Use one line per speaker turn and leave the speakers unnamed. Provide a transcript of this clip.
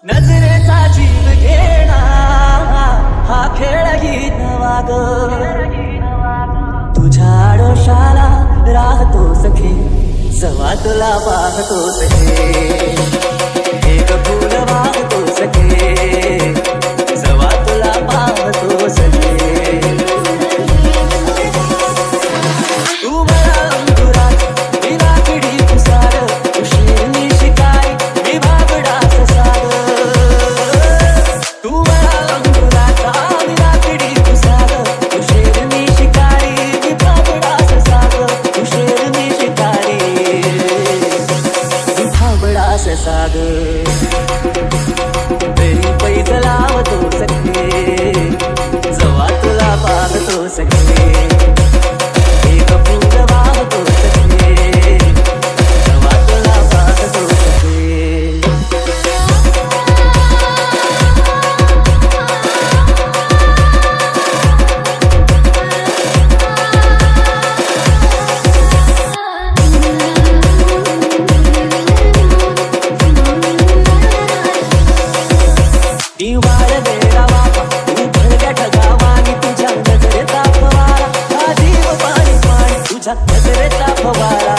नजरेचा जीव घेणा हा खेळही नवा ग तुझ्या आडोशाला राहतो सखे जवा तुला पाहतो सखे एक फूल वाहतो सखे जवा तुला पाहतो सखे तू मला अंकुरात मी लाकडी तुसार उशीरनी शिकाय मी बाबडा ससार तू मला अंकुरात मी लाकडी तुसार उशीरनी शिकाय मी बाबडा ससार उशीरनी शिकाय मी बाबडा ससार तरी पैज लावतो सखे जवा तुला पाहतो सखे एक फूल वाहतो सखे जवा तुला पाहतो सखे दिवाळ वेळा बाबा उभळत्या ढगावानी तुझ्या नजरेचा फवारा हा जीव पाणी पाणी तुझ्या नजरेचा फवारा